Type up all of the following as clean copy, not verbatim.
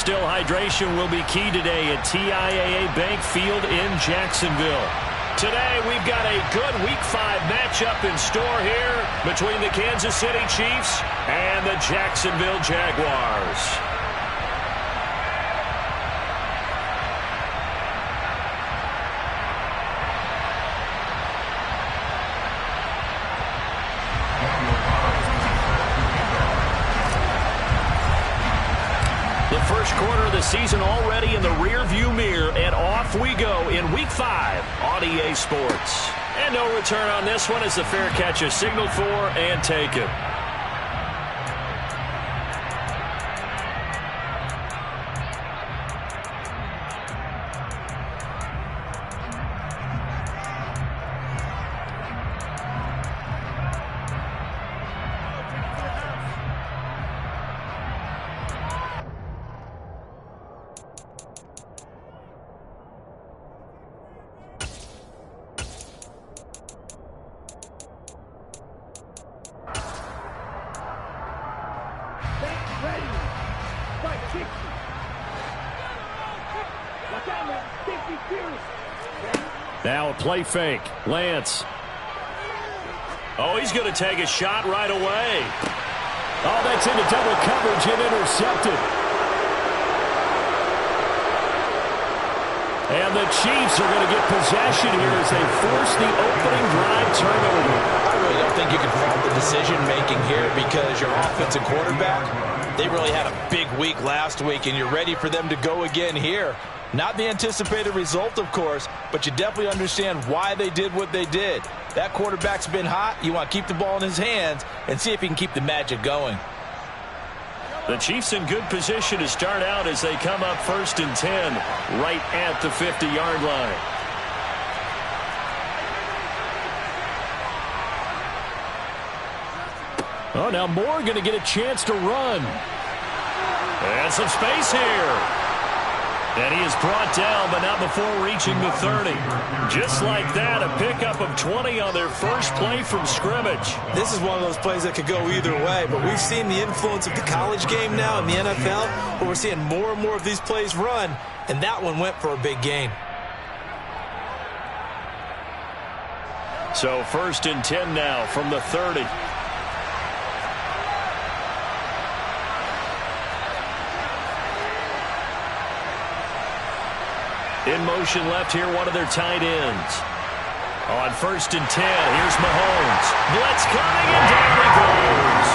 still, hydration will be key today at TIAA Bank Field in Jacksonville. Today, we've got a good Week 5 matchup in store here between the Kansas City Chiefs and the Jacksonville Jaguars. First quarter of the season already in the rear-view mirror, and off we go in Week 5 on EA Sports. And no return on this one as the fair catch is signaled for and taken. Now a play fake. Lance. Oh, he's going to take a shot right away. Oh, that's into double coverage and intercepted. And the Chiefs are going to get possession here as they force the opening drive turnover. I really don't think you can fault the decision-making here because your offensive quarterback, they really had a big week last week, and you're ready for them to go again here. Not the anticipated result, of course, but you definitely understand why they did what they did. That quarterback's been hot. You want to keep the ball in his hands and see if he can keep the magic going. The Chiefs in good position to start out as they come up 1st and 10 right at the 50-yard line. Oh, now Moore going to get a chance to run. And some space here. And he is brought down, but not before reaching the 30. Just like that, a pickup of 20 on their first play from scrimmage. This is one of those plays that could go either way, but we've seen the influence of the college game now in the NFL, where we're seeing more and more of these plays run, and that one went for a big gain. So 1st and 10 now from the 30. In motion left here, one of their tight ends. On 1st and 10, here's Mahomes. Blitz coming, and down he goes.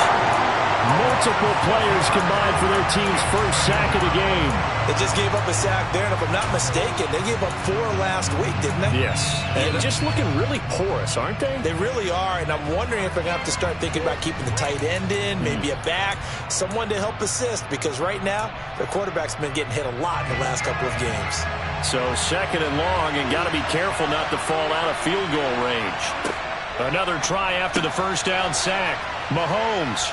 Multiple players combined for their team's first sack of the game. They just gave up a sack there, and if I'm not mistaken, they gave up 4 last week, didn't they? Yes. And just looking really porous, aren't they? They really are, and I'm wondering if they're going to have to start thinking about keeping the tight end in, maybe a back, someone to help assist, because right now, their quarterback's been getting hit a lot in the last couple of games. So 2nd and long, and got to be careful not to fall out of field goal range. Another try after the first down sack. Mahomes.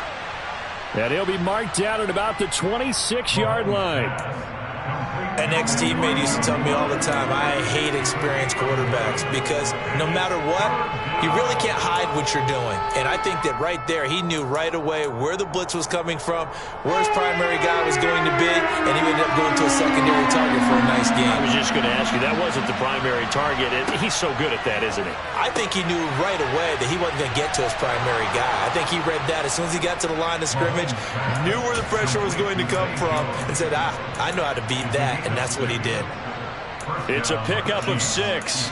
And he'll be marked down at about the 26-yard line. An ex-teammate used to tell me all the time, I hate experienced quarterbacks because no matter what, you really can't hide what you're doing. And I think that right there, he knew right away where the blitz was coming from, where his primary guy was going to be, and he ended up going to a secondary target for a nice game. I was just going to ask you, that wasn't the primary target. He's so good at that, isn't he? I think he knew right away that he wasn't going to get to his primary guy. I think he read that as soon as he got to the line of scrimmage, knew where the pressure was going to come from, and said, I know how to beat that. And that's what he did. It's a pickup of 6.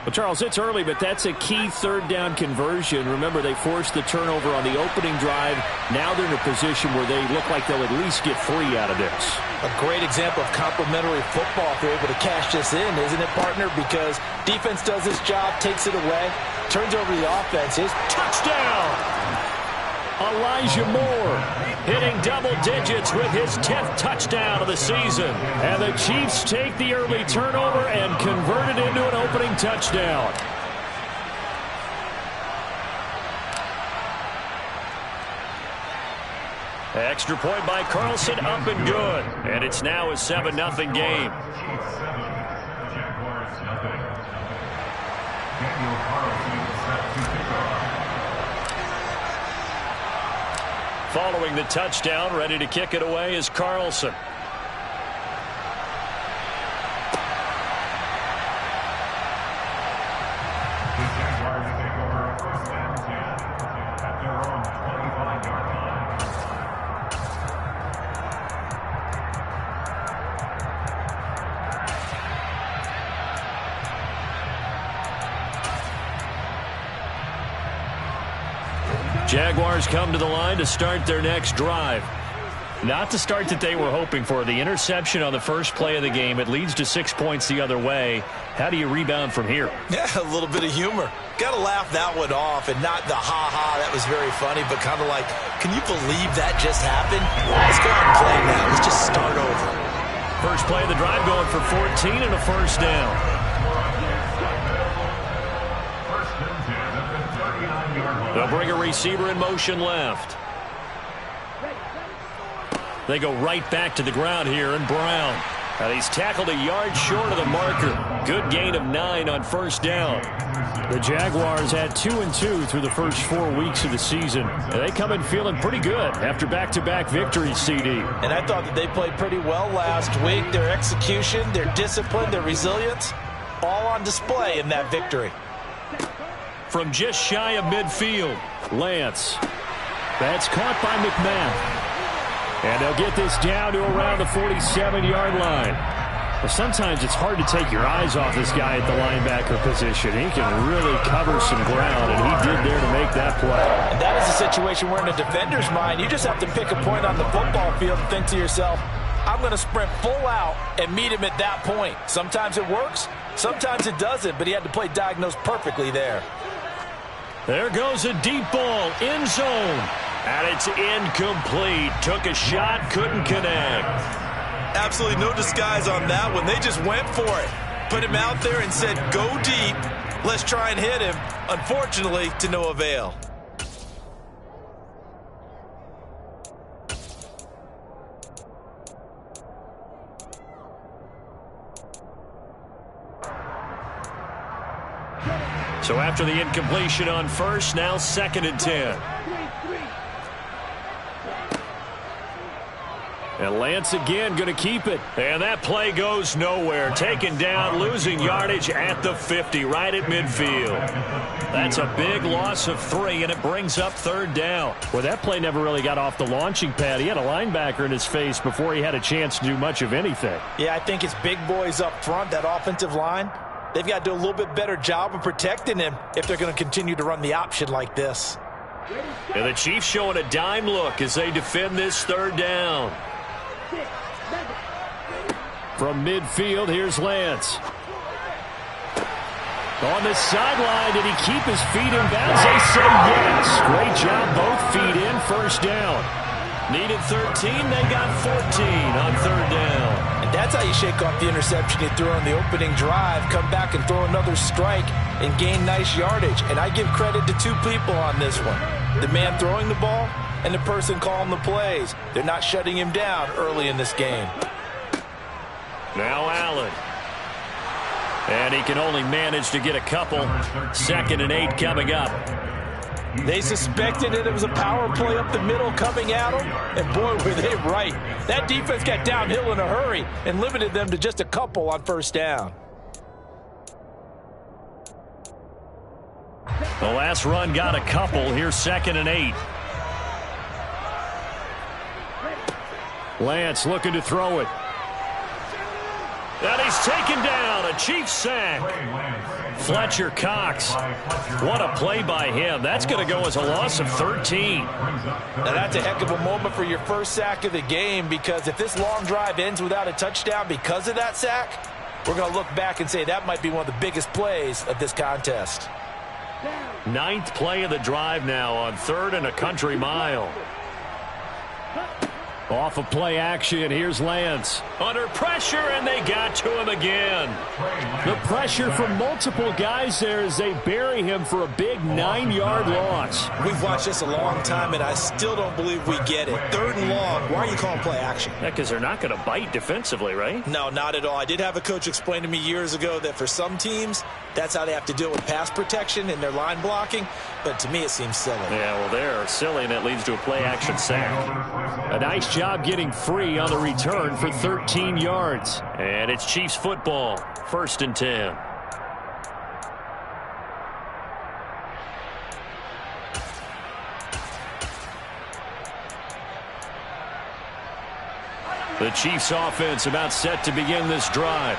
Well, Charles, it's early, but that's a key 3rd down conversion. Remember, they forced the turnover on the opening drive. Now they're in a position where they look like they'll at least get 3 out of this. A great example of complementary football if they're able to cash this in, isn't it, partner? Because defense does this job, takes it away, turns over the offense. His touchdown! Elijah Moore hitting double digits with his 10th touchdown of the season. And the Chiefs take the early turnover and convert it into an opening touchdown. Extra point by Carlson, up and good. And it's now a 7-0 game. Following the touchdown, ready to kick it away is Carlson. Jaguars come to the line to start their next drive. Not the start that they were hoping for. The interception on the first play of the game. It leads to 6 points the other way. How do you rebound from here? Yeah, a little bit of humor. Got to laugh that one off, and not the ha-ha, that was very funny, but kind of like, can you believe that just happened? Let's go out and play now. Let's just start over. First play of the drive going for 14 and a first down. They'll bring a receiver in motion left. They go right back to the ground here, and Brown. And he's tackled a yard short of the marker. Good gain of 9 on first down. The Jaguars had 2-2 through the first 4 weeks of the season. And they come in feeling pretty good after back-to-back victories, CD. And I thought that they played pretty well last week. Their execution, their discipline, their resilience, all on display in that victory. From just shy of midfield, Lance. That's caught by McMahon. And they'll get this down to around the 47-yard line. Well, sometimes it's hard to take your eyes off this guy at the linebacker position. He can really cover some ground, and he did there to make that play. And that is a situation where in a defender's mind, you just have to pick a point on the football field and think to yourself, I'm going to sprint full out and meet him at that point. Sometimes it works, sometimes it doesn't, but he had to play diagnosed perfectly there. There goes a deep ball, end zone. And it's incomplete. Took a shot, couldn't connect. Absolutely no disguise on that one. They just went for it. Put him out there and said, go deep. Let's try and hit him. Unfortunately, to no avail. So after the incompletion on first, now 2nd and 10. And Lance again going to keep it. And that play goes nowhere. Taken down, losing yardage at the 50, right at midfield. That's a big loss of 3, and it brings up 3rd down. Well, that play never really got off the launching pad. He had a linebacker in his face before he had a chance to do much of anything. Yeah, I think it's big boys up front, that offensive line. They've got to do a little bit better job of protecting him if they're going to continue to run the option like this. And the Chiefs showing a dime look as they defend this 3rd down. From midfield, here's Lance. On the sideline, did he keep his feet in bounds? They say yes. Great job, both feet in, first down. Needed 13, they got 14 on 3rd down. And that's how you shake off the interception you threw on the opening drive, come back and throw another strike and gain nice yardage. And I give credit to 2 people on this one. The man throwing the ball and the person calling the plays. They're not shutting him down early in this game. Now Allen. And he can only manage to get a couple. 2nd and 8 coming up. They suspected it was a power play up the middle coming at them, and boy, were they right. That defense got downhill in a hurry and limited them to just a couple on first down. The last run got a couple. Here's 2nd and 8. Lance looking to throw it. And he's taken down. A Chiefs sack. Fletcher Cox. What a play by him. That's going to go as a loss of 13. Now that's a heck of a moment for your first sack of the game, because if this long drive ends without a touchdown because of that sack, we're going to look back and say that might be one of the biggest plays of this contest. 9th play of the drive now on 3rd and a country mile. Off of play action, here's Lance. Under pressure, and they got to him again. The pressure from multiple guys there as they bury him for a big 9-yard loss. We've watched this a long time, and I still don't believe we get it. 3rd and long, why are you calling play action? Yeah, because they're not going to bite defensively, right? No, not at all. I did have a coach explain to me years ago that for some teams, that's how they have to deal with pass protection and their line blocking. But to me, it seems silly. Yeah, well, they're silly, and it leads to a play-action sack. A nice job getting free on the return for 13 yards. And it's Chiefs football, 1st and 10. The Chiefs offense about set to begin this drive.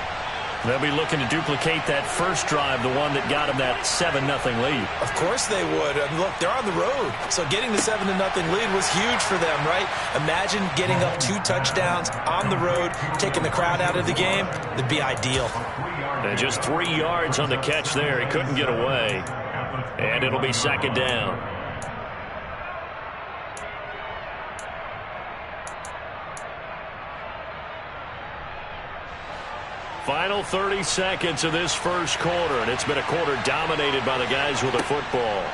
They'll be looking to duplicate that first drive, the one that got them that 7-0 lead. Of course they would. And look, they're on the road. So getting the 7-0 lead was huge for them, right? Imagine getting up 2 touchdowns on the road, taking the crowd out of the game. It'd be ideal. And just 3 yards on the catch there. He couldn't get away. And it'll be second down. Final 30 seconds of this first quarter, and it's been a quarter dominated by the guys with the football.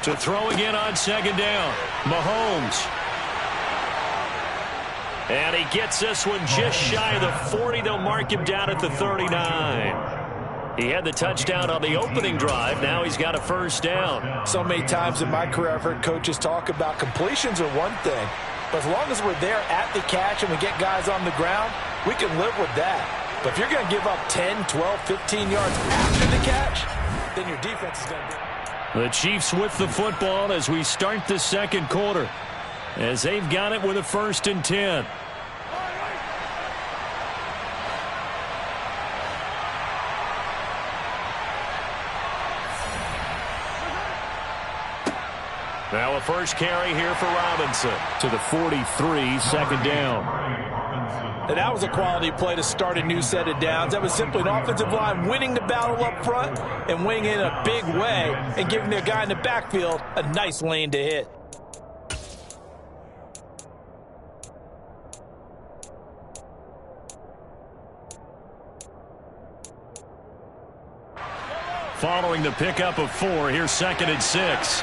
To throw again on second down, Mahomes. And he gets this one just shy of the 40. They'll mark him down at the 39. He had the touchdown on the opening drive. Now he's got a first down. So many times in my career I've heard coaches talk about completions are one thing, but as long as we're there at the catch and we get guys on the ground, we can live with that. But if you're going to give up 10, 12, 15 yards after the catch, then your defense is going to be... The Chiefs with the football as we start the second quarter, as they've got it with a 1st and 10. Now a first carry here for Robinson. To the 43, second down. And that was a quality play to start a new set of downs. That was simply an offensive line winning the battle up front and winning in a big way and giving their guy in the backfield a nice lane to hit. Following the pickup of 4, here's 2nd and 6.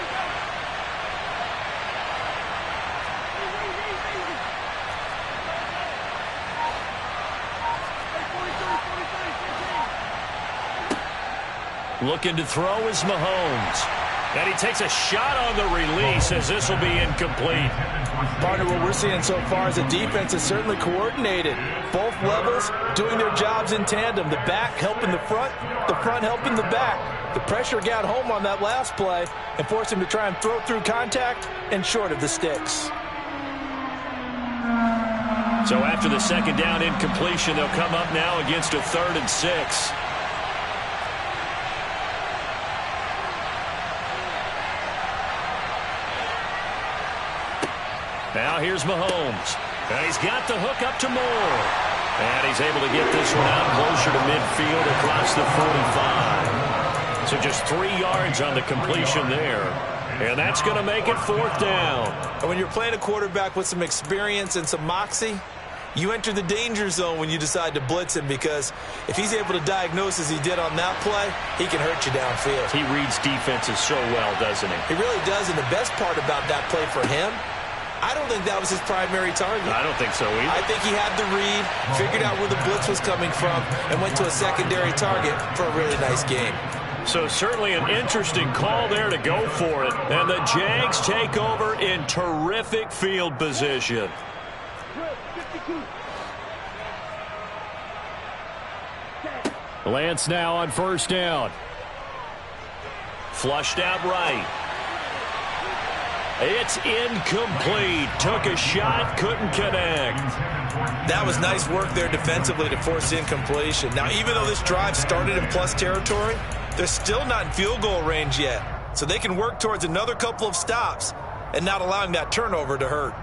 Looking to throw is Mahomes. And he takes a shot on the release as this will be incomplete. Partner, what we're seeing so far is the defense is certainly coordinated. Both levels doing their jobs in tandem. The back helping the front helping the back. The pressure got home on that last play and forced him to try and throw through contact and short of the sticks. So after the second down incompletion, they'll come up now against a 3rd and 6. Now here's Mahomes. And he's got the hook up to Moore. And he's able to get this one out closer to midfield across the 45. So just 3 yards on the completion there. And that's going to make it 4th down. And when you're playing a quarterback with some experience and some moxie, you enter the danger zone when you decide to blitz him, because if he's able to diagnose as he did on that play, he can hurt you downfield. He reads defenses so well, doesn't he? He really does, and the best part about that play for him, I don't think that was his primary target. I don't think so either. I think he had the read, figured out where the blitz was coming from, and went to a secondary target for a really nice game. So certainly an interesting call there to go for it. And the Jags take over in terrific field position. Lance now on first down. Flushed out right. It's incomplete. Took a shot, couldn't connect. That was nice work there defensively to force incompletion. Now, even though this drive started in plus territory, they're still not in field goal range yet. So they can work towards another couple of stops and not allowing that turnover to hurt.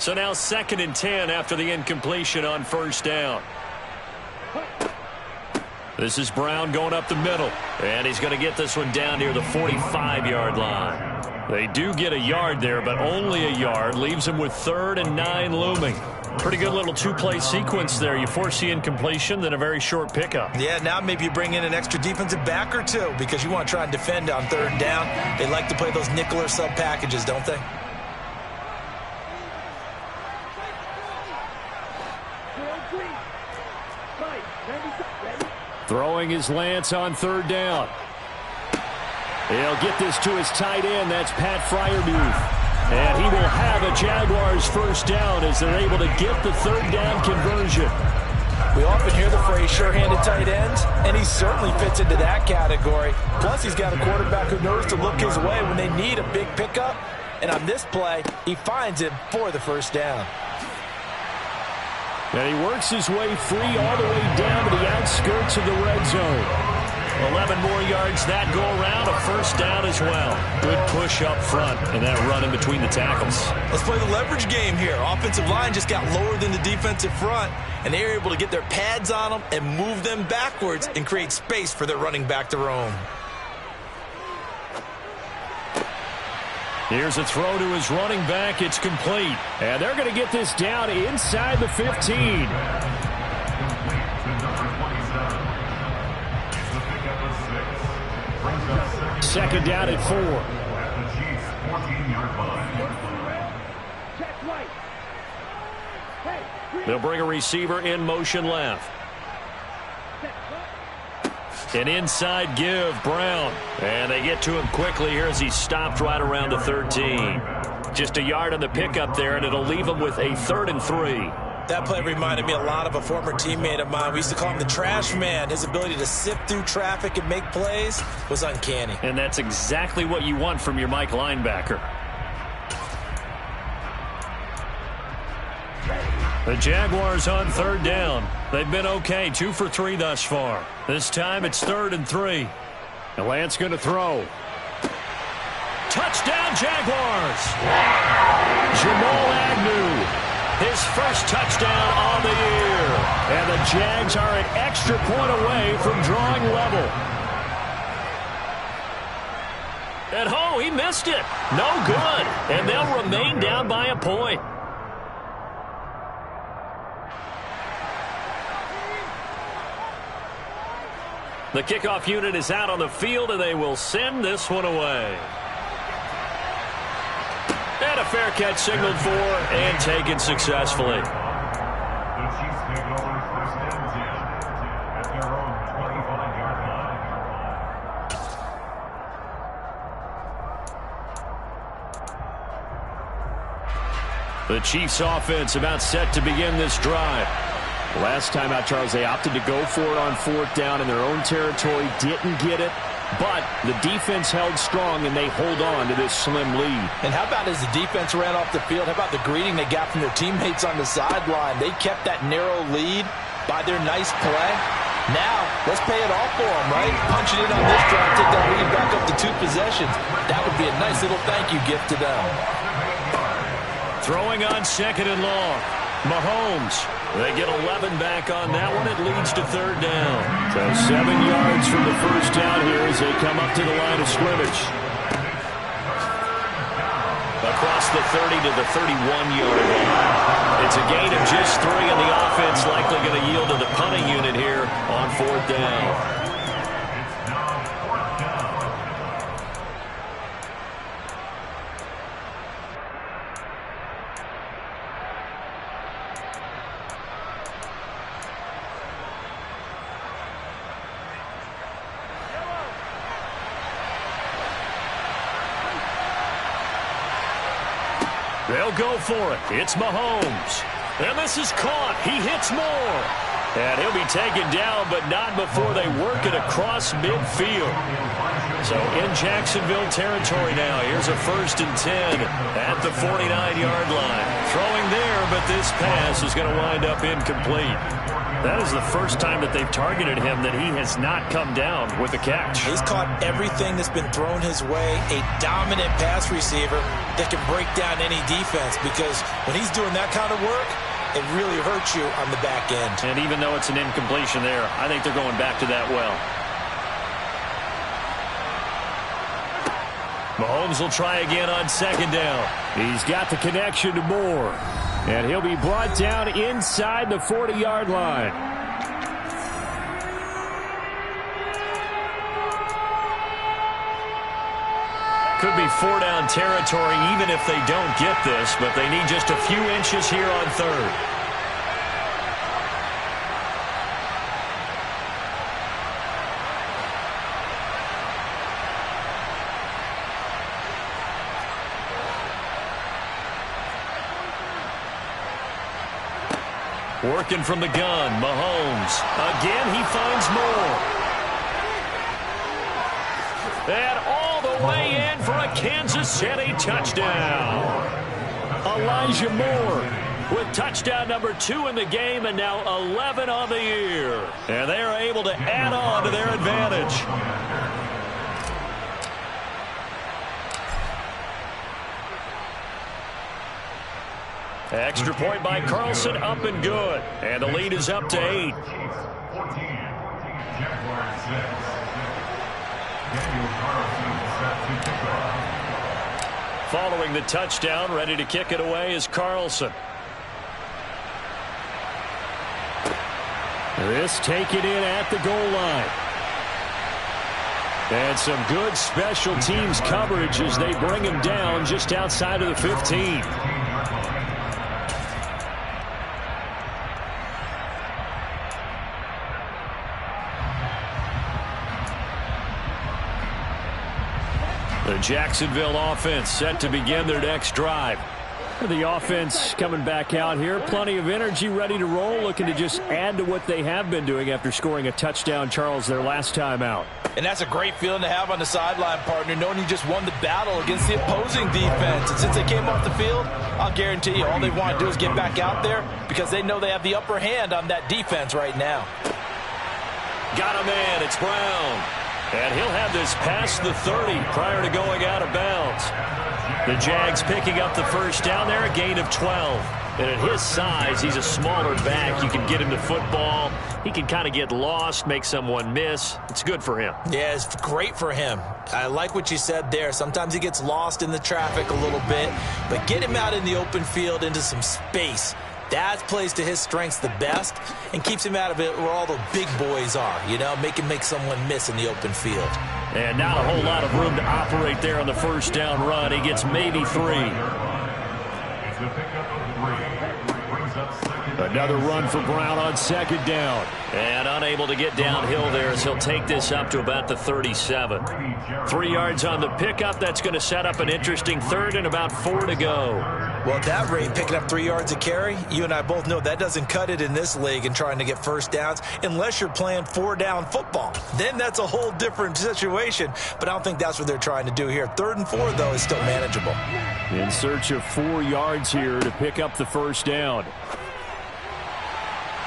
So now 2nd and 10 after the incompletion on first down. This is Brown going up the middle. And he's going to get this one down near the 45-yard line. They do get a yard there, but only a yard. Leaves him with 3rd and 9 looming. Pretty good little 2-play sequence there. You force the incompletion, then a very short pickup. Yeah, now maybe you bring in an extra defensive back or two because you want to try and defend on 3rd down. They like to play those nickel or sub packages, don't they? Throwing his Lance on 3rd down. He'll get this to his tight end. That's Pat Freiermuth. And he will have a Jaguars first down as they're able to get the 3rd down conversion. We often hear the phrase sure-handed tight ends, and he certainly fits into that category. Plus, he's got a quarterback who knows to look his way when they need a big pickup. And on this play, he finds him for the first down. And he works his way free all the way down to the outskirts of the red zone. 11 more yards that go around, a first down as well. Good push up front and that run in between the tackles. Let's play the leverage game here. Offensive line just got lower than the defensive front, and they were able to get their pads on them and move them backwards and create space for their running back to roam. Here's a throw to his running back. It's complete. And they're going to get this down inside the 15. Second down at 4. They'll bring a receiver in motion left. An inside give, Brown. And they get to him quickly here as he stopped right around the 13. Just a yard on the pickup there, and it'll leave him with a 3rd and 3. That play reminded me a lot of a former teammate of mine. We used to call him the trash man. His ability to sift through traffic and make plays was uncanny. And that's exactly what you want from your Mike linebacker. The Jaguars on 3rd down. They've been okay, 2 for 3 thus far. This time it's 3rd and 3. And Lance going to throw. Touchdown, Jaguars! Jamal Agnew. His first touchdown on the year. And the Jags are an extra point away from drawing level. And oh, he missed it. No good. And they'll remain down by a point. The kickoff unit is out on the field, and they will send this one away. And a fair catch signaled for and taken successfully. The Chiefs offense about set to begin this drive. Last time out, Charles, they opted to go for it on 4th down in their own territory. Didn't get it, but the defense held strong, and they hold on to this slim lead. And how about as the defense ran off the field, how about the greeting they got from their teammates on the sideline? They kept that narrow lead by their nice play. Now, let's pay it off for them, right? Punch it in on this drive, take that lead back up to 2 possessions. That would be a nice little thank you gift to them. Throwing on 2nd and long. Mahomes. They get 11 back on that one. It leads to 3rd down. So 7 yards from the first down here as they come up to the line of scrimmage. Across the 30 to the 31-yard line. It's a gain of just 3, and the offense likely going to yield to the punting unit here on 4th down. They'll go for it. It's Mahomes. And this is caught. He hits more. And he'll be taken down, but not before they work it across midfield. So in Jacksonville territory now. Here's a 1st and 10 at the 49-yard line. Throwing there, but this pass is going to wind up incomplete. That is the first time that they've targeted him that he has not come down with a catch. He's caught everything that's been thrown his way. A dominant pass receiver that can break down any defense, because when he's doing that kind of work, it really hurts you on the back end. And even though it's an incompletion there, I think they're going back to that well. Mahomes will try again on 2nd down. He's got the connection to Moore. And he'll be brought down inside the 40-yard line. Could be 4-down territory even if they don't get this, but they need just a few inches here on 3rd. Working from the gun, Mahomes. Again, he finds more. And all the way in for a Kansas City touchdown. Elijah Moore with touchdown number 2 in the game and now 11 on the year. And they are able to add on to their advantage. Extra point by Carlson, up and good. And the lead is up to 8. Following the touchdown, ready to kick it away is Carlson. This taken in at the goal line. And some good special teams coverage as they bring him down just outside of the 15. The Jacksonville offense set to begin their next drive. The offense coming back out here. Plenty of energy, ready to roll, looking to just add to what they have been doing after scoring a touchdown, Charles, their last time out. And that's a great feeling to have on the sideline, partner, knowing you just won the battle against the opposing defense. And since they came off the field, I'll guarantee you all they want to do is get back out there because they know they have the upper hand on that defense right now. Got a man. It's Brown. And he'll have this past the 30 prior to going out of bounds. The Jags picking up the first down there, a gain of 12. And at his size, he's a smaller back. You can get him to football. He can kind of get lost, make someone miss. It's good for him. Yeah, it's great for him. I like what you said there. Sometimes he gets lost in the traffic a little bit. But get him out in the open field into some space. That plays to his strengths the best and keeps him out of it where all the big boys are, you know, make someone miss in the open field. And not a whole lot of room to operate there on the first down run. He gets maybe 3. Another run for Brown on second down. And unable to get downhill there as he'll take this up to about the 37. 3 yards on the pickup. That's going to set up an interesting third and about 4 to go. Well, at that rate, picking up 3 yards a carry, you and I both know that doesn't cut it in this league and trying to get first downs unless you're playing 4-down football. Then that's a whole different situation, but I don't think that's what they're trying to do here. 3rd and 4, though, is still manageable. In search of 4 yards here to pick up the first down.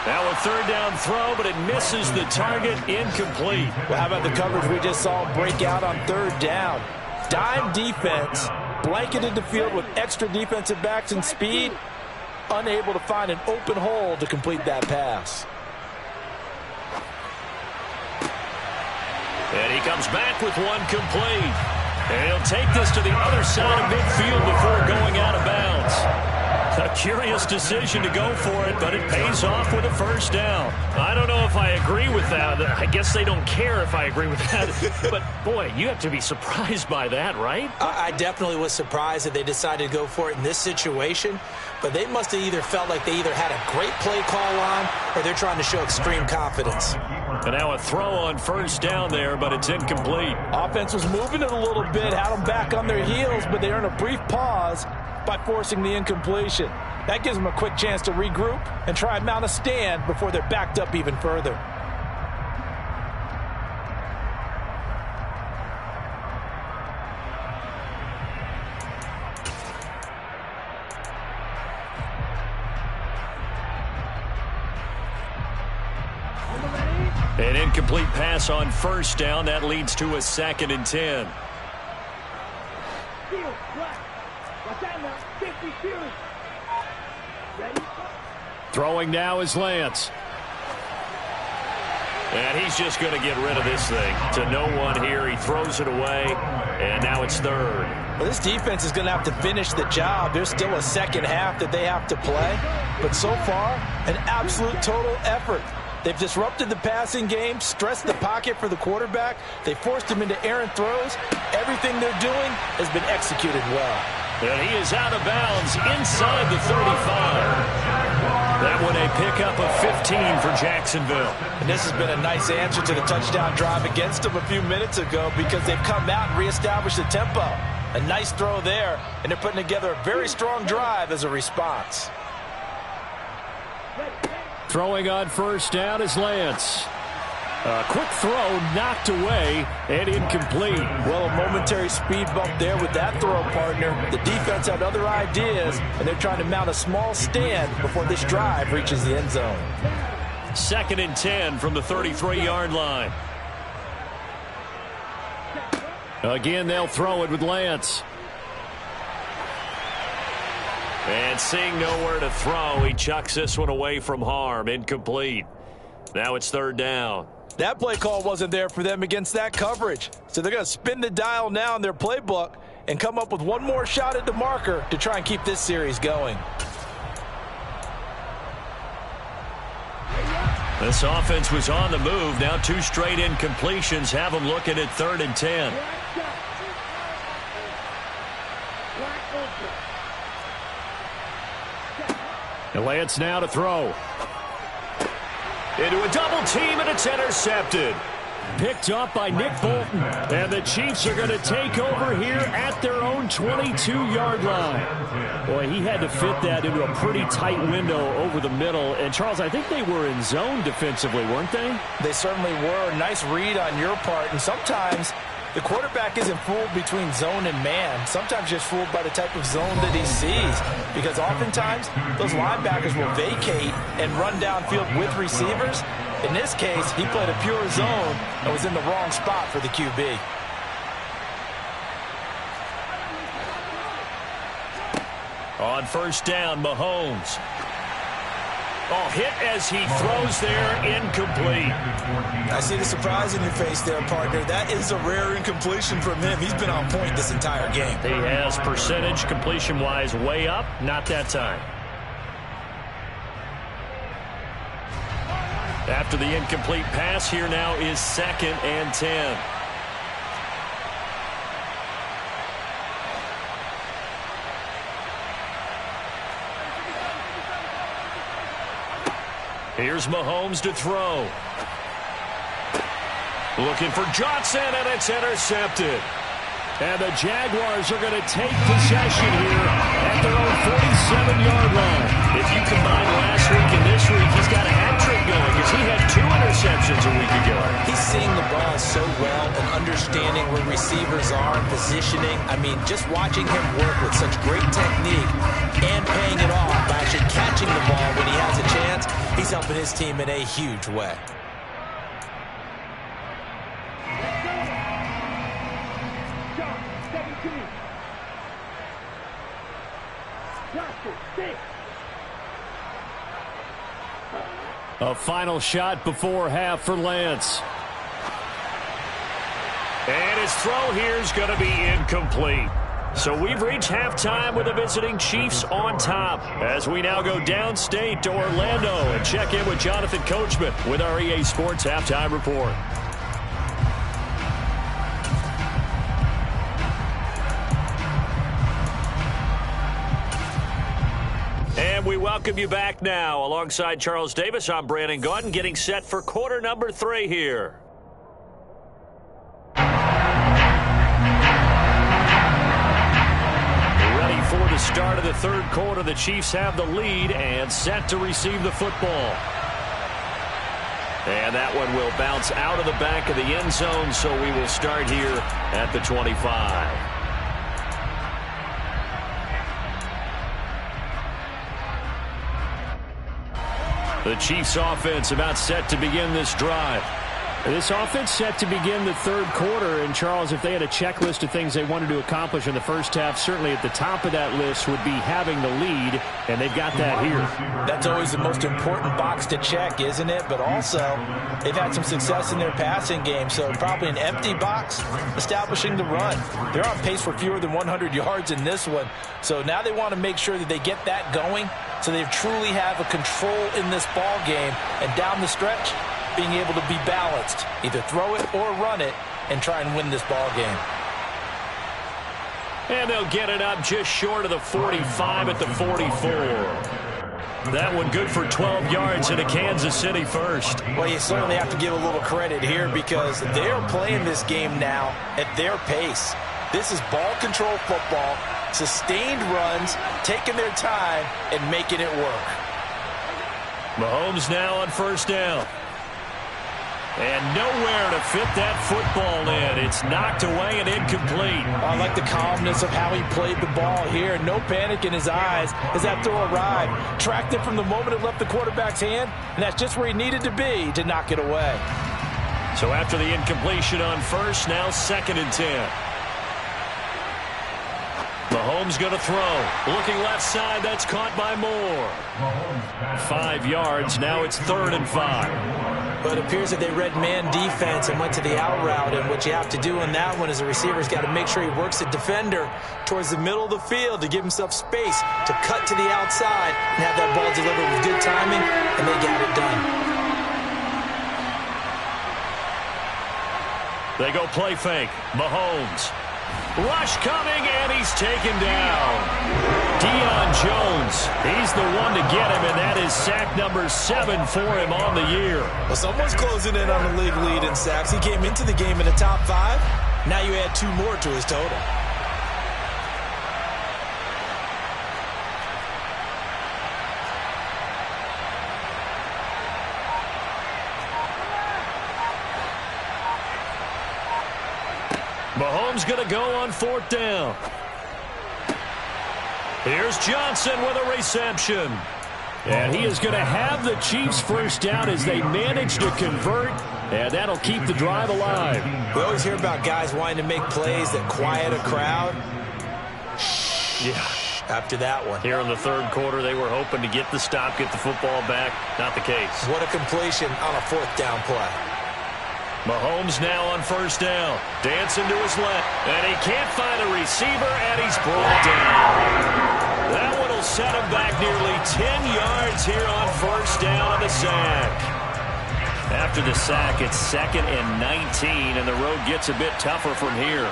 Now a 3rd down throw, but it misses the target, incomplete. Well, how about the coverage we just saw break out on 3rd down? Dime defense, blanketed the field with extra defensive backs and speed, unable to find an open hole to complete that pass. And he comes back with one complete. And he'll take this to the other side of midfield before going out of bounds. A curious decision to go for it, but it pays off with a first down. I don't know if I agree with that. I guess they don't care if I agree with that. But, boy, you have to be surprised by that, right? I definitely was surprised that they decided to go for it in this situation. But they must have either felt like they either had a great play call on or they're trying to show extreme confidence. And now a throw on first down there, but it's incomplete. Offense was moving it a little bit, had them back on their heels, but they earned a brief pause by forcing the incompletion. That gives them a quick chance to regroup and try and mount a stand before they're backed up even further. An incomplete pass on first down. That leads to a 2nd and 10. Throwing now is Lance. And he's just going to get rid of this thing. To no one here. He throws it away. And now it's 3rd. Well, this defense is going to have to finish the job. There's still a second half that they have to play. But so far, an absolute total effort. They've disrupted the passing game, stressed the pocket for the quarterback. They forced him into errant throws. Everything they're doing has been executed well. And he is out of bounds inside the 35. That one a pickup of 15 for Jacksonville. And this has been a nice answer to the touchdown drive against them a few minutes ago because they've come out and reestablished the tempo. A nice throw there, and they're putting together a very strong drive as a response. Throwing on first down is Lance. A quick throw knocked away and incomplete. Well, a momentary speed bump there with that throw, partner. The defense had other ideas, and they're trying to mount a small stand before this drive reaches the end zone. 2nd and 10 from the 33-yard line. Again, they'll throw it with Lance. And seeing nowhere to throw, he chucks this one away from harm. Incomplete. Now it's 3rd down. That play call wasn't there for them against that coverage. So they're going to spin the dial now in their playbook and come up with one more shot at the marker to try and keep this series going. This offense was on the move. Now 2 straight incompletions have them looking at 3rd and 10. And Lance now to throw. Into a double team, and it's intercepted. Picked up by Nick Bolton. And the Chiefs are going to take over here at their own 22-yard line. Boy, he had to fit that into a pretty tight window over the middle. And, Charles, I think they were in zone defensively, weren't they? They certainly were. Nice read on your part. And sometimes the quarterback isn't fooled between zone and man. Sometimes just fooled by the type of zone that he sees. Because oftentimes, those linebackers will vacate and run downfield with receivers. In this case, he played a pure zone and was in the wrong spot for the QB. On first down, Mahomes. Oh, hit as he throws there, incomplete. I see the surprise in your face there, partner. That is a rare incompletion from him. He's been on point this entire game. He has percentage completion-wise way up, not that time. After the incomplete pass, here now is 2nd and 10. Here's Mahomes to throw. Looking for Johnson, and it's intercepted. And the Jaguars are going to take possession here at their own 47-yard line. If you combine last week and this week, he's got a hat trick going because he had 2 interceptions a week ago. He's seeing the ball so well and understanding where receivers are and positioning. I mean, just watching him work with such great technique and paying it off by actually catching the ball when he has a chance, he's helping his team in a huge way. A final shot before half for Lance. And his throw here is going to be incomplete. So we've reached halftime with the visiting Chiefs on top as we now go downstate to Orlando and check in with Jonathan Coachman with our EA Sports Halftime Report. And we welcome you back now. Alongside Charles Davis, I'm Brandon Gaudin, getting set for quarter number 3 here. Ready for the start of the 3rd quarter. The Chiefs have the lead and set to receive the football. And that one will bounce out of the back of the end zone, so we will start here at the 25. The Chiefs offense about set to begin this drive. This offense set to begin the 3rd quarter. And, Charles, if they had a checklist of things they wanted to accomplish in the first half, certainly at the top of that list would be having the lead, and they've got that here. That's always the most important box to check, isn't it? But also, they've had some success in their passing game, so probably an empty box establishing the run. They're on pace for fewer than 100 yards in this one, so now they want to make sure that they get that going so they truly have a control in this ball game, and down the stretch, being able to be balanced, either throw it or run it, and try and win this ball game. And they'll get it up just short of the 45 at the 44. That one good for 12 yards into Kansas City first. Well, you certainly have to give a little credit here because they're playing this game now at their pace. This is ball control football, sustained runs, taking their time, and making it work. Mahomes now on first down. And nowhere to fit that football in. It's knocked away and incomplete. I like the calmness of how he played the ball here. No panic in his eyes as that throw arrived. Tracked it from the moment it left the quarterback's hand, and that's just where he needed to be to knock it away. So after the incompletion on first, now 2nd and 10. Mahomes going to throw. Looking left side, that's caught by Moore. 5 yards, now it's 3rd and 5. But it appears that they read man defense and went to the out route, and what you have to do in that one is the receiver's got to make sure he works the defender towards the middle of the field to give himself space to cut to the outside and have that ball delivered with good timing, and they got it done. They go play fake. Mahomes. Rush coming, and he's taken down. Deion Jones, he's the one to get him, and that is sack number 7 for him on the year. Well, someone's closing in on the league lead in sacks. He came into the game in the top 5. Now you add 2 more to his total. Mahomes going to go on 4th down. Here's Johnson with a reception. And he is going to have the Chiefs first down as they manage to convert, and that'll keep the drive alive. We always hear about guys wanting to make plays that quiet a crowd. Yeah. After that one. Here in the 3rd quarter, they were hoping to get the stop, get the football back. Not the case. What a completion on a 4th down play. Mahomes now on first down. Dancing to his left. And he can't find a receiver, and he's brought down. That one will set him back nearly 10 yards here on first down on the sack. After the sack, it's 2nd and 19, and the road gets a bit tougher from here.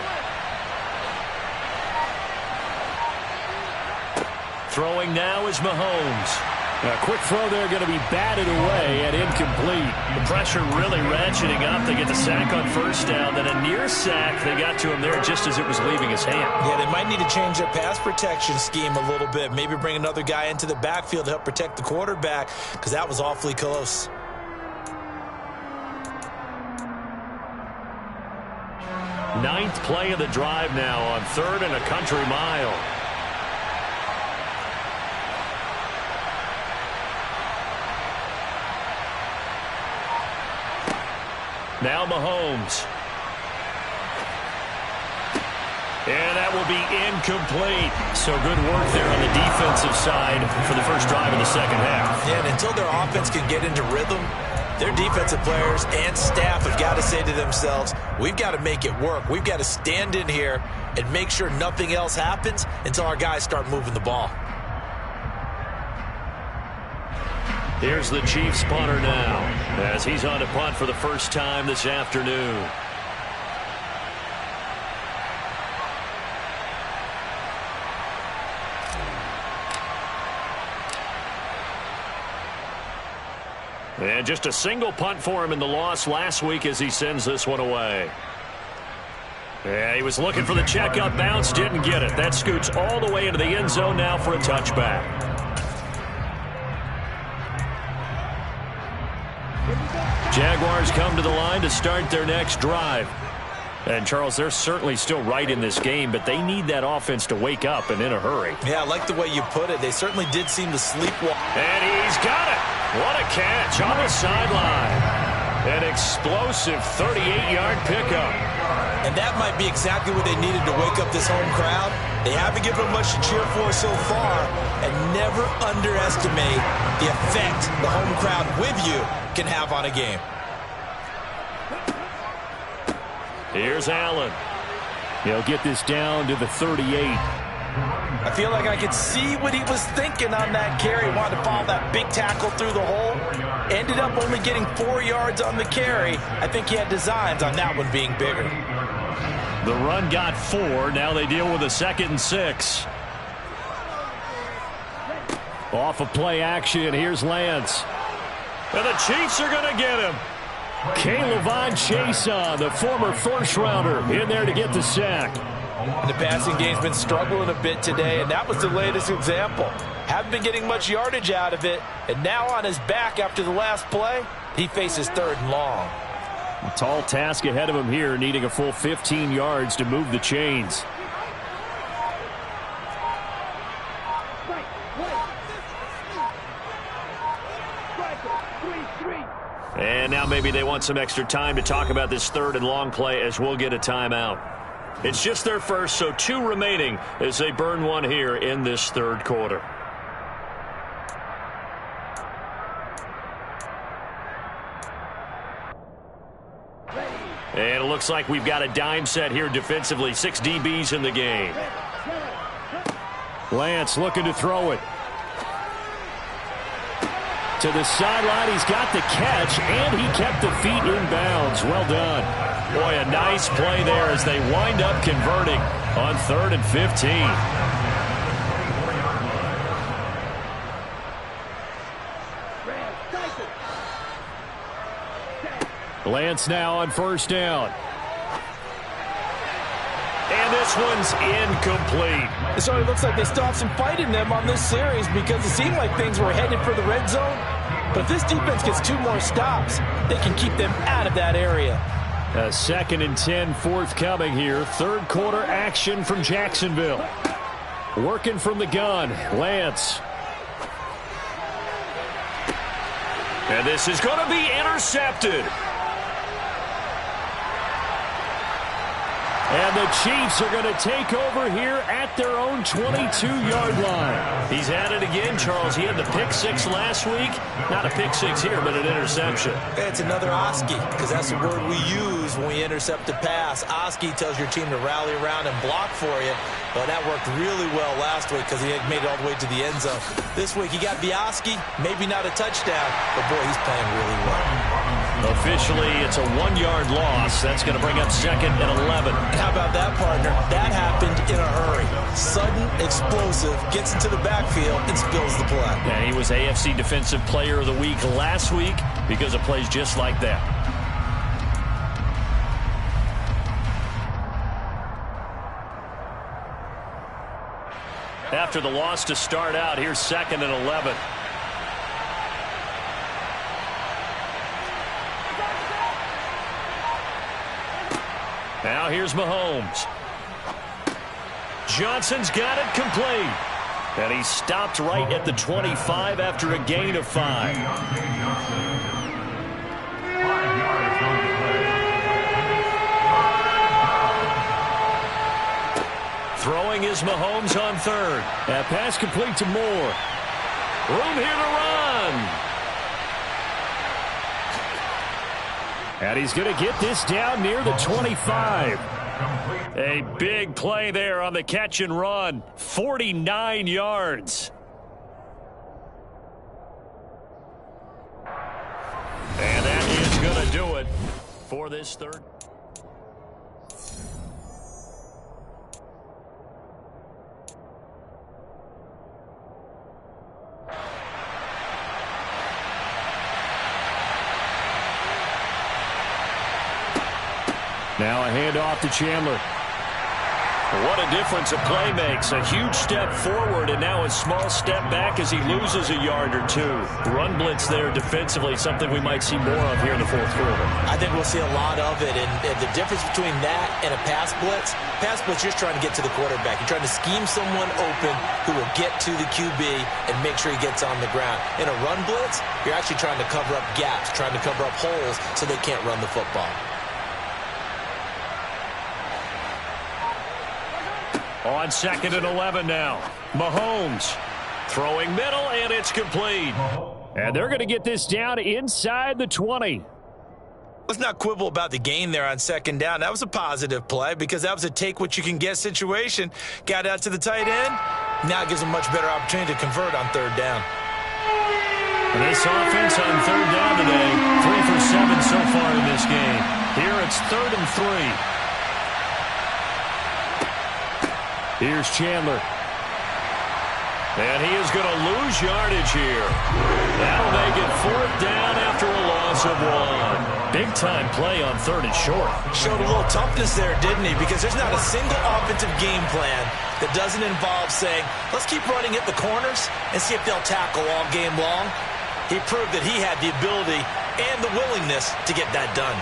Throwing now is Mahomes. A quick throw there going to be batted away and incomplete. The pressure really ratcheting up. They get the sack on first down. Then a near sack. They got to him there just as it was leaving his hand. Yeah, they might need to change their pass protection scheme a little bit. Maybe bring another guy into the backfield to help protect the quarterback, because that was awfully close. Ninth play of the drive now on 3rd and a country mile. Now Mahomes. And that will be incomplete. So good work there on the defensive side for the first drive of the 2nd half. Yeah, and until their offense can get into rhythm, their defensive players and staff have got to say to themselves, we've got to make it work. We've got to stand in here and make sure nothing else happens until our guys start moving the ball. Here's the Chiefs punter now as he's on to punt for the first time this afternoon. And just a single punt for him in the loss last week as he sends this one away. Yeah, he was looking for the checkup bounce, didn't get it. That scoots all the way into the end zone now for a touchback. Jaguars come to the line to start their next drive. And, Charles, they're certainly still right in this game, but they need that offense to wake up and in a hurry. Yeah, I like the way you put it. They certainly did seem to sleepwalk. And he's got it. What a catch on the sideline. An explosive 38-yard pickup. And that might be exactly what they needed to wake up this home crowd. They haven't given them much to cheer for so far, and never underestimate the effect the home crowd with you can have on a game. Here's Allen. He'll get this down to the 38. I feel like I could see what he was thinking on that carry. Wanted to follow that big tackle through the hole. Ended up only getting 4 yards on the carry. I think he had designs on that one being bigger. The run got 4. Now they deal with a 2nd and 6. Off of play action, here's Lance. And the Chiefs are going to get him. K'Lavon Chaisson, the former first-rounder, in there to get the sack. The passing game's been struggling a bit today, and that was the latest example. Haven't been getting much yardage out of it. And now on his back after the last play, he faces 3rd and long. A tall task ahead of him here, needing a full 15 yards to move the chains. And now maybe they want some extra time to talk about this 3rd and long play as we'll get a timeout. It's just their first, so 2 remaining as they burn one here in this 3rd quarter. And it looks like we've got a dime set here defensively. 6 DBs in the game. Lance looking to throw it. To the sideline, he's got the catch, and he kept the feet in bounds. Well done. Boy, a nice play there as they wind up converting on 3rd and 15. Lance now on 1st down. And this one's incomplete. So it looks like they still have some fight in them on this series because it seemed like things were headed for the red zone. But if this defense gets 2 more stops, they can keep them out of that area. A 2nd and 10 forthcoming here. 3rd quarter action from Jacksonville. Working from the gun, Lance. And this is going to be intercepted. And the Chiefs are going to take over here at their own 22-yard line. He's at it again, Charles. He had the pick 6 last week. Not a pick 6 here, but an interception. It's another Oski, because that's the word we use when we intercept a pass. Oski tells your team to rally around and block for you. Well, that worked really well last week because he made it all the way to the end zone. This week, he got the Oski, maybe not a touchdown, but boy, he's playing really well. Officially, it's a 1-yard loss. That's going to bring up 2nd and 11. How about that, partner? That happened in a hurry. Sudden, explosive, gets into the backfield, and spills the play. And he was AFC Defensive Player of the Week last week because of plays just like that. After the loss to start out, here's 2nd and 11. Now here's Mahomes. Johnson's got it complete. And he stopped right at the 25 after a gain of 5. Throwing is Mahomes on 3rd. That pass complete to Moore. Room here to run. And he's going to get this down near the 25. A big play there on the catch and run. 49 yards. And that is going to do it for this 3rd. Now a handoff to Chandler. What a difference a play makes. A huge step forward and now a small step back as he loses a yard or 2. Run blitz there defensively, something we might see more of here in the 4th quarter. I think we'll see a lot of it. And the difference between that and a pass blitz, you're just trying to get to the quarterback. You're trying to scheme someone open who will get to the QB and make sure he gets on the ground. In a run blitz, you're actually trying to cover up gaps, trying to cover up holes so they can't run the football. On 2nd and 11 now. Mahomes throwing middle, and it's complete. And they're going to get this down inside the 20. Let's not quibble about the gain there on 2nd down. That was a positive play because that was a take-what-you-can-get situation. Got out to the tight end. Now it gives them much better opportunity to convert on 3rd down. This offense on 3rd down today, 3 for 7 so far in this game. Here it's 3rd and 3. Here's Chandler. And he is going to lose yardage here. That'll make it 4th down after a loss of 1. Big-time play on 3rd and short. Showed a little toughness there, didn't he? Because there's not a single offensive game plan that doesn't involve saying, let's keep running at the corners and see if they'll tackle all game long. He proved that he had the ability and the willingness to get that done.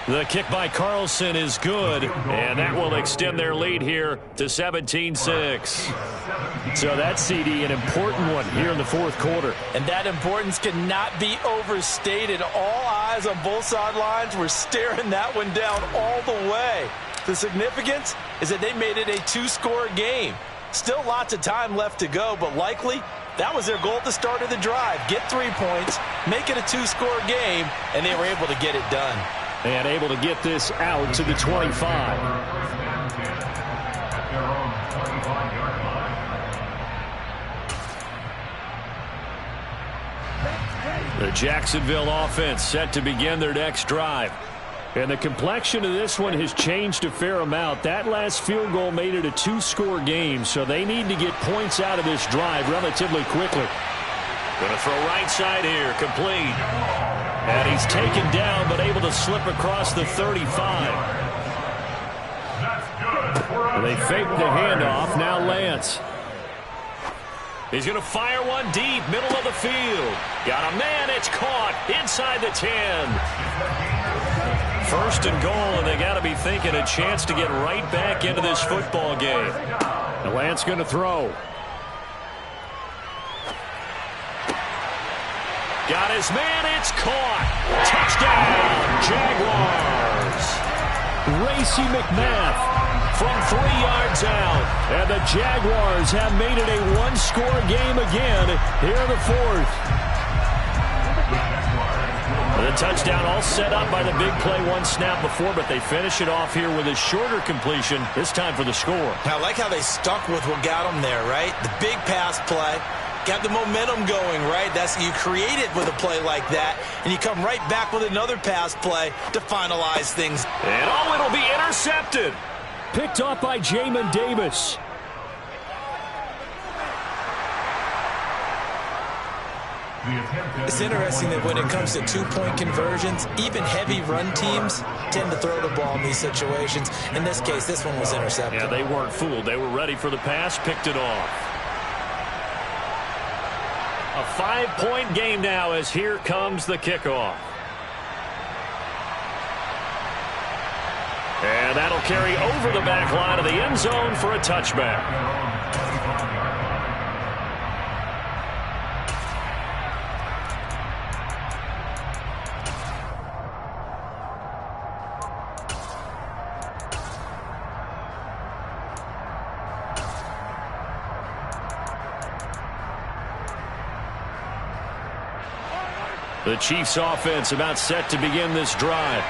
The kick by Carlson is good, and that will extend their lead here to 17-6. So that's, CD, an important one here in the fourth quarter. And that importance cannot be overstated. All eyes on both sidelines were staring that one down all the way. The significance is that they made it a two-score game. Still lots of time left to go, but likely that was their goal at the start of the drive. Get 3 points, make it a two-score game, and they were able to get it done. And able to get this out to the 25. The Jacksonville offense set to begin their next drive. And the complexion of this one has changed a fair amount. That last field goal made it a two-score game, so they need to get points out of this drive relatively quickly. Going to throw right side here, complete. And he's taken down, but able to slip across the 35. And they fake the handoff. Now Lance. He's going to fire one deep, middle of the field. Got a man, it's caught inside the 10. First and goal, and they got to be thinking a chance to get right back into this football game. And Lance going to throw. Got his man, it's caught. Touchdown, Jaguars. Racey McMath from 3 yards out. And the Jaguars have made it a one-score game again here in the fourth. The touchdown all set up by the big play one snap before, but they finish it off here with a shorter completion, this time for the score. I like how they stuck with what got them there, right? The big pass play. Got the momentum going, right? That's you create it with a play like that, and you come right back with another pass play to finalize things. And it'll be intercepted. Picked off by Jamin Davis. It's interesting that when it comes to two-point conversions, even heavy run teams tend to throw the ball in these situations. In this case, this one was intercepted. Yeah, they weren't fooled. They were ready for the pass, picked it off. A 5-point game now as here comes the kickoff. And that'll carry over the back line of the end zone for a touchback. The Chiefs offense about set to begin this drive.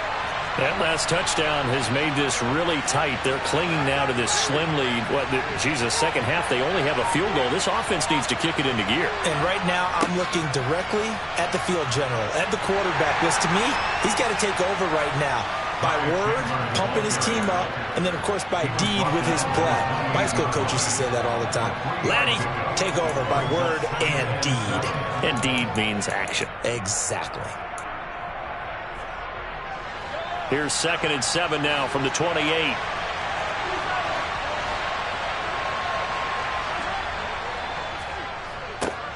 That last touchdown has made this really tight. They're clinging now to this slim lead. Second half, they only have a field goal. This offense needs to kick it into gear. And right now, I'm looking directly at the field general, at the quarterback. Because to me, he's got to take over right now. By word, pumping his team up, and then, of course, by deed with his play. My high school coach used to say that all the time. Laddie, take over by word and deed. And deed means action. Exactly. Here's 2nd and 7 now from the 28.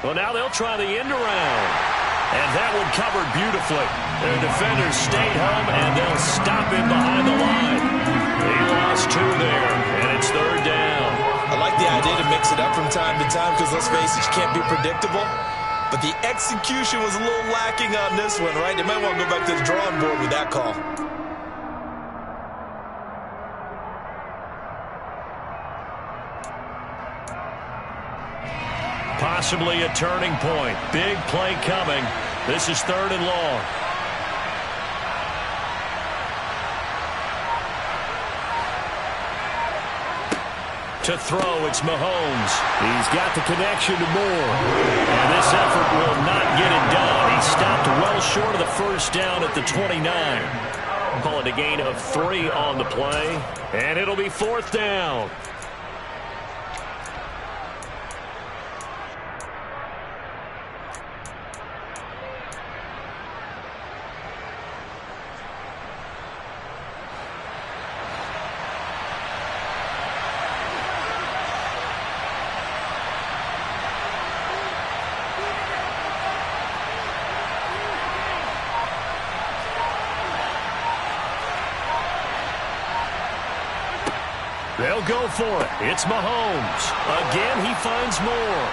Well, now they'll try the end around. And that one covered beautifully. Their defenders stayed home, and they'll stop him behind the line. He lost 2 there, and it's 3rd down. I like the idea to mix it up from time to time because, let's face it, you can't be predictable. But the execution was a little lacking on this one, right? They might want to go back to the drawing board with that call. Possibly a turning point. Big play coming. This is 3rd and long. To throw, it's Mahomes. He's got the connection to Moore. And this effort will not get it done. He stopped well short of the first down at the 29. Call it a gain of 3 on the play, and it'll be 4th down. They'll go for it. It's Mahomes. Again, he finds more.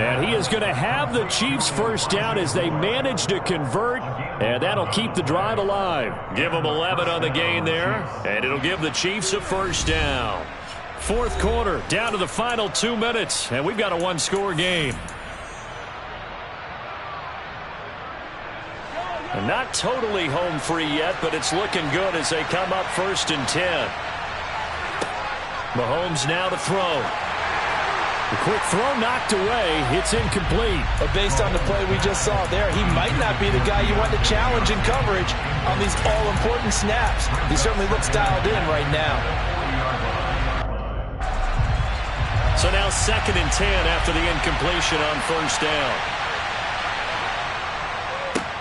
And he is going to have the Chiefs first down as they manage to convert, and that'll keep the drive alive. Give them 11 on the gain there, and it'll give the Chiefs a first down. 4th quarter, down to the final 2 minutes, and we've got a one-score game. And not totally home free yet, but it's looking good as they come up 1st and 10. Mahomes now to throw. The quick throw knocked away. It's incomplete. But based on the play we just saw there, he might not be the guy you want to challenge in coverage on these all-important snaps. He certainly looks dialed in right now. So now 2nd and 10 after the incompletion on 1st down.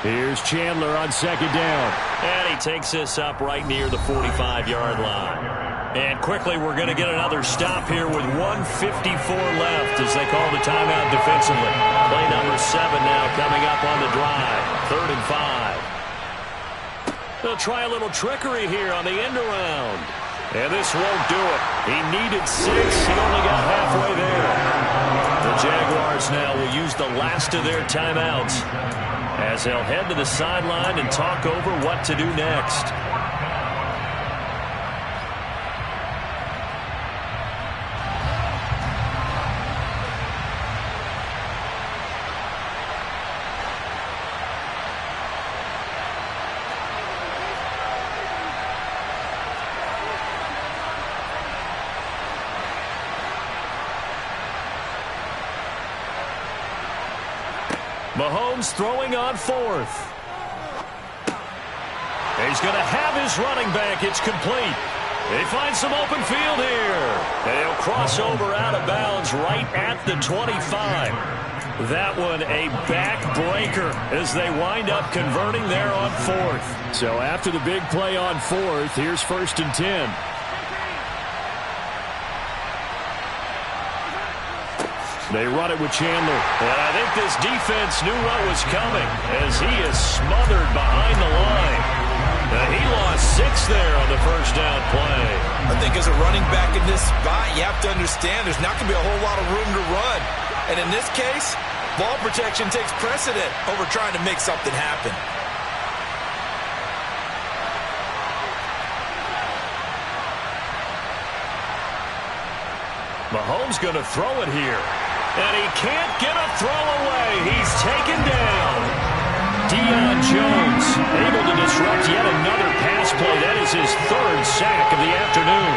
Here's Chandler on 2nd down. And he takes this up right near the 45-yard line. And quickly, we're going to get another stop here with 1:54 left as they call the timeout defensively. Play number 7 now coming up on the drive. 3rd and 5. They'll try a little trickery here on the end around. And this won't do it. He needed 6. He only got halfway there. The Jaguars now will use the last of their timeouts as they'll head to the sideline and talk over what to do next. Mahomes throwing on 4th. He's going to have his running back. It's complete. They find some open field here. And he'll cross over out of bounds right at the 25. That one a backbreaker as they wind up converting there on 4th. So after the big play on 4th, here's 1st and 10. They run it with Chandler. And I think this defense knew what was coming as he is smothered behind the line. He lost 6 there on the 1st down play. I think as a running back in this spot, you have to understand there's not going to be a whole lot of room to run. And in this case, ball protection takes precedent over trying to make something happen. Mahomes going to throw it here. And he can't get a throw away. He's taken down. Deion Jones able to disrupt yet another pass play. That is his 3rd sack of the afternoon.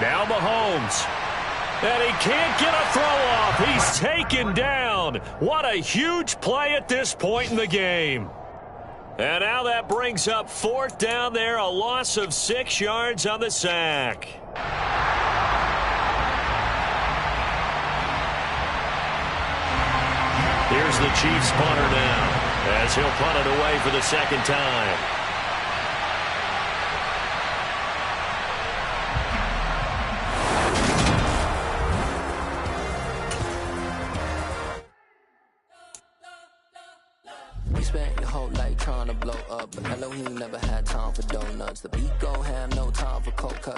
Now Mahomes. And he can't get a throw off. He's taken down. What a huge play at this point in the game. And now that brings up 4th down there. A loss of 6 yards on the sack. Here's the Chiefs punter now as he'll punt it away for the 2nd time. Spent your whole life trying to blow up, but Elohim never had time for donuts. The beat gon' have no time for cold cuts.